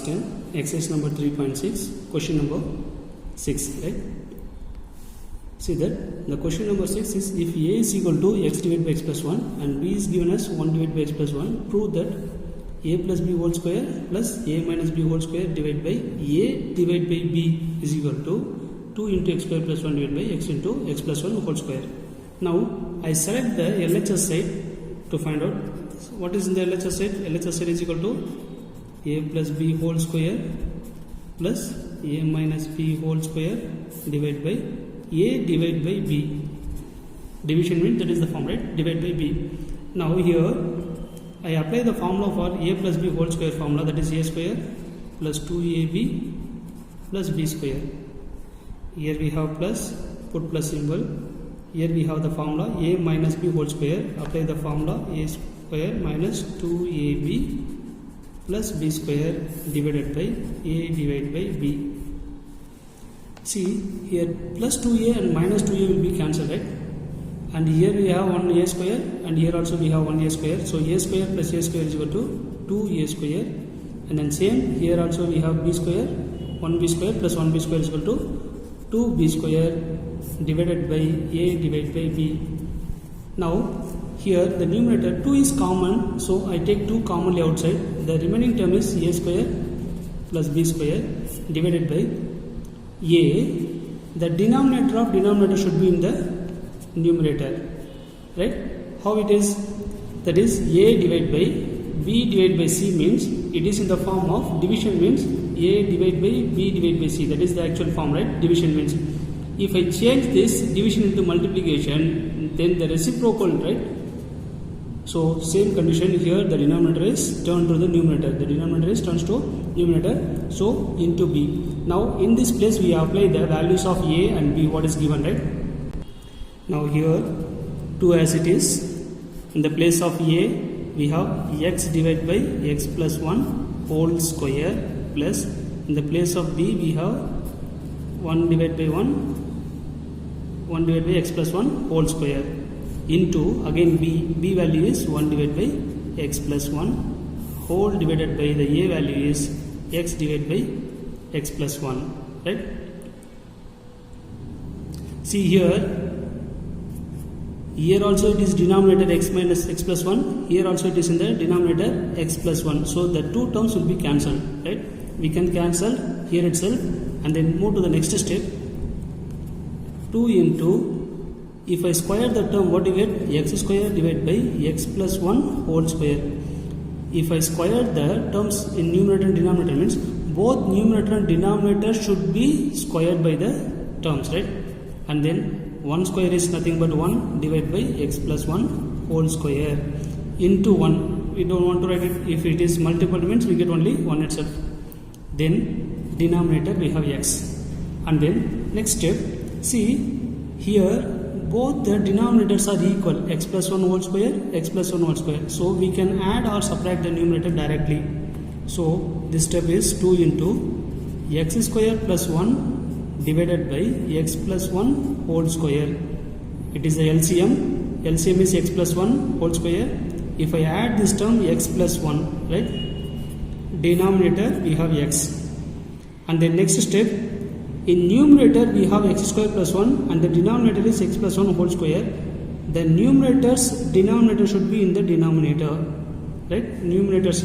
Class 10, exercise number 3.6, question number 6, right? See that the question number 6 is, if A is equal to x divided by x plus 1 and B is given as 1 divided by x plus 1, prove that A plus B whole square plus A minus B whole square divided by A divided by B is equal to 2 into x square plus 1 divided by x into x plus 1 whole square. Now I select the LHS side to find out what is in the LHS side. LHS side is equal to A plus B whole square plus A minus B whole square divided by A divided by B. Division means that is the form, right? Divided by B. Now here I apply the formula for A plus B whole square formula, that is A square plus 2AB plus B square. Here we have plus, put plus symbol. Here we have the formula A minus B whole square. Apply the formula A square minus 2AB plus B square divided by A divided by B. See here plus 2A and minus 2A will be cancelled, right? And here we have 1A square and here also we have 1A square. So A square plus A square is equal to 2A square. And then same here also we have B square, 1B square plus 1B square is equal to 2B square divided by A divided by B. Now here the numerator 2 is common, so I take 2 commonly outside. The remaining term is A square plus B square divided by A. The denominator of denominator should be in the numerator, right? How it is? That is A divided by B divided by C means it is in the form of division, means A divided by B divided by C. That is the actual form, right? Division means if I change this division into multiplication, then the reciprocal, right? So same condition here, the denominator is turned to the numerator. The denominator is turns to numerator, so into B. Now in this place we apply the values of A and B, what is given, right? Now here 2 as it is. In the place of A we have x divided by x plus 1 whole square plus in the place of B we have 1 divided by 1 divided by x plus 1 whole square into again B value is 1 divided by x plus 1 whole divided by the A value is x divided by x plus 1, right? See here also it is denominator x minus x plus 1, here also it is in the denominator x plus 1, so the two terms will be cancelled, right? We can cancel here itself and then move to the next step. 2 into, if I square the term, what do you get? X square divided by x plus 1 whole square. If I square the terms in numerator and denominator, means both numerator and denominator should be squared by the terms, right? And then 1 square is nothing but 1 divided by x plus 1 whole square into 1. We don't want to write it. If it is multiple means we get only 1 itself. Then denominator we have x. And then next step, see here both the denominators are equal, x plus 1 whole square, x plus 1 whole square. So we can add or subtract the numerator directly. So this step is 2 into x square plus 1 divided by x plus 1 whole square. It is the LCM. LCM is x plus 1 whole square. If I add this term x plus 1, right? Denominator we have x. And then next step, in numerator we have x square plus 1 and the denominator is x plus 1 whole square. The numerator's denominator should be in the denominator, right? Numerators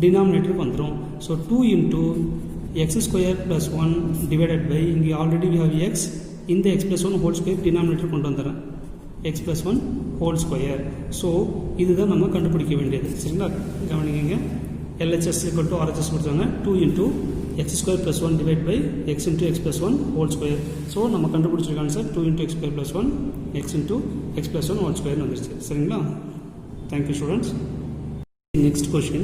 denominator. So 2 into x square plus 1 divided by, already we have x, in the x plus 1 whole square denominator x plus 1 whole square. So இதுதான் நம்ம கண்டுபிடிக்க வேண்டியது. சரிங்களா? கவனிங்க. LHS equal to RHS கொடுத்தாங்க 2 into x square plus 1 divided by x into x plus 1 whole square. So நம்ம கண்டுபிடிச்சிருக்க answer 2 into x square plus 1 x into x plus 1 whole square வந்துருச்சு. சரிங்களா? Thank you students. Next question.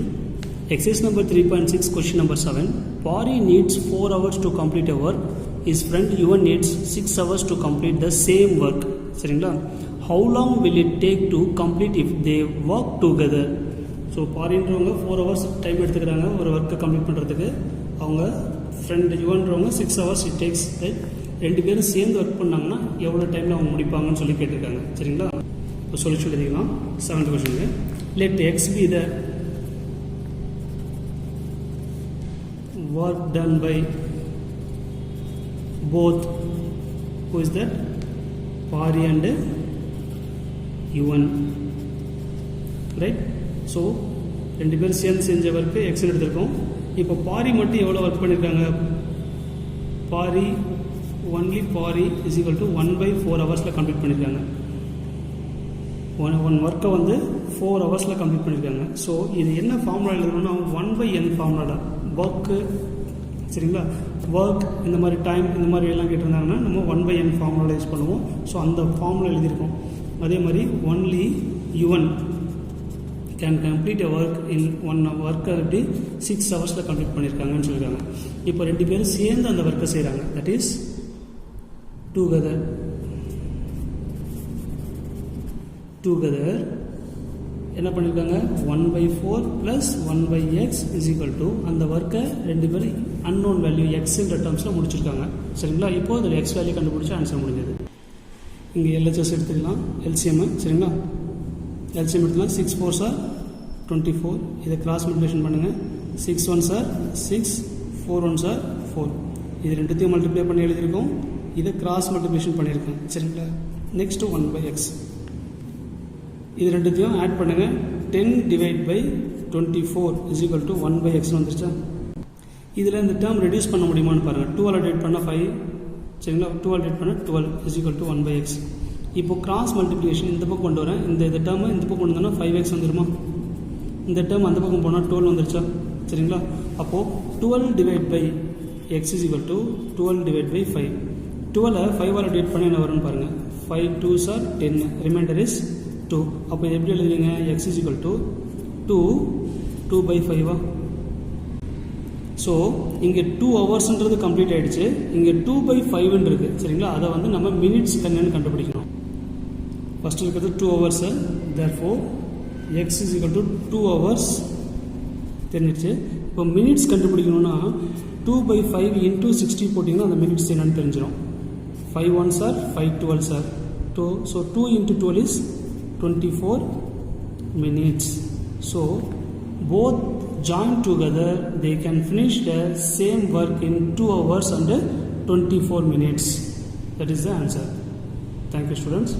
Exercise number 3.6, question number 7. Pari needs 4 hours to complete a work. His friend Yuvan needs 6 hours to complete the same work. சரிங்களா? How long will it take to complete if they work together? So பாரின்றவங்க 4 hours time எடுத்துக்கிறாங்க ஒரு ஒர்க்கை complete பண்ணுறதுக்கு. அவங்க friend யுவன்றவங்க 6 hours it takes, right? ரெண்டு பேரும் சேர்ந்து ஒர்க் பண்ணாங்கன்னா எவ்வளோ டைமில் அவங்க முடிப்பாங்கன்னு சொல்லி கேட்டிருக்காங்க. சரிங்களா? இப்போ சொல்யூஷன் எழுதிக்கலாம். 7th கொஸ்டினுக்கு, let x be the work done by both. Who is that? Pari and Yuvan, right? So ரெண்டு பேரும் சேர்ந்து செஞ்ச ஒர்க்கு எக்ஸ் எடுத்திருக்கோம். இப்போ பாரி மட்டும் எவ்வளோ ஒர்க் பண்ணியிருக்காங்க? பாரி ஒன்லி பாரி இஸ் ஈக்குவல் டு 1/4 ஹவர்ஸில் கம்ப்ளீட் பண்ணியிருக்காங்க. ஒன் ஒர்க்கை வந்து 4 ஹவர்ஸில் கம்ப்ளீட் பண்ணியிருக்காங்க. ஸோ இது என்ன ஃபார்முலா எழுதணும்னா 1/n ஃபார்முலா தான். ஒர்க்கு சரிங்களா, ஒர்க் இந்த மாதிரி டைம் இந்த மாதிரி எல்லாம் கேட்டிருந்தாங்கன்னா நம்ம 1/n ஃபார்முலா யூஸ் பண்ணுவோம். ஸோ அந்த ஃபார்முலா எழுதியிருக்கோம். அதே மாதிரி only Yuvan can complete a work in 1 ஒர்க்கை எப்படி 6 ஹவர்ஸில் கம்ப்ளீட் பண்ணியிருக்காங்கன்னு சொல்லியிருக்காங்க. இப்போ ரெண்டு பேரும் சேர்ந்து அந்த ஒர்க்கை செய்கிறாங்க. தட் இஸ் டுகெதர் என்ன பண்ணியிருக்காங்க? 1/4 + 1/x இஸ் ஈக்குவல் டு அந்த ஒர்க்கை ரெண்டு பேரும் அன்னோன் வேல்யூ எக்ஸ்ன்ற டேர்ம்ஸில் முடிச்சிருக்காங்க. சரிங்களா, இப்போ அதில் எக்ஸ் வேல்யூ கண்டுபிடிச்சி ஆன்சர் முடிஞ்சது. இங்கே எல்ஹெச்எஸ் எடுத்துக்கலாம், எல்சிஎம். சரிங்களா, எல்சிஎம் எடுத்துக்கலாம். 6 4s are 24. இதை கிராஸ் மல்டிப்ளிகேஷன் பண்ணுங்கள். 6 1s are 6, 4 1s are 4. இது ரெண்டுத்தையும் மல்டிப்ளை பண்ணி எழுதியிருக்கோம். இதை கிராஸ் மல்டிப்ளிகேஷன் பண்ணியிருக்கேன். சரிங்களா, நெக்ஸ்ட் 1/x. இது ரெண்டுத்தையும் ஆட் பண்ணுங்கள். 10 / 24 இஸ் ஈக்குவல் டு 1/x வந்துருச்சா? இதில் இந்த டேர்ம் ரெடியூஸ் பண்ண முடியுமான்னு பாருங்கள். 2 டிவைட் பண்ணால் 5. சரிங்களா, 2 டிவைட் பண்ணால் 12 இஸ் ஈக்குவல் டு 1/x. இப்போ கிராஸ் மல்டிப்ளிகேஷன் இந்த பக்கம் கொண்டு வரேன். இந்த டேர்மை இந்த பக்கம் கொண்டு வந்தோன்னா 5x வந்துருமா? இந்த டேர்ம் அந்த பக்கம் போனால் 12 வந்துருச்சா? சரிங்களா, அப்போது 12 / x is equal to 12 / 5. 12 5 divide பண்ணி என்ன வரும்னு பாருங்கள். 5 2s are 10, ரிமைண்டர் இஸ் 2. அப்போ இது எப்படி எழுதுவீங்க? x is equal to 2/5. So இங்கே 2 ஹவர்ஸ்ன்றது கம்ப்ளீட் ஆகிடுச்சு. இங்கே 2/5 இருக்குது. சரிங்களா, அதை வந்து நம்ம மினிட்ஸ் என்னன்னு கண்டுபிடிக்கணும். ஃபஸ்ட்டு இருக்கிறது 2 hours. Therefore x is equal to 2 hours தெரிஞ்சிடுச்சு. இப்போ மினிட்ஸ் கண்டுபிடிக்கணும்னா 2/5 × 60 போட்டிங்கன்னா அந்த மினிட்ஸ் என்னன்னு தெரிஞ்சிடும். 5 1s are 5 12s are 2. So 2 × 12 is 24 minutes. So both joined together they can finish the same work in 2 hours and 24 minutes. That is the answer. Thank you, students.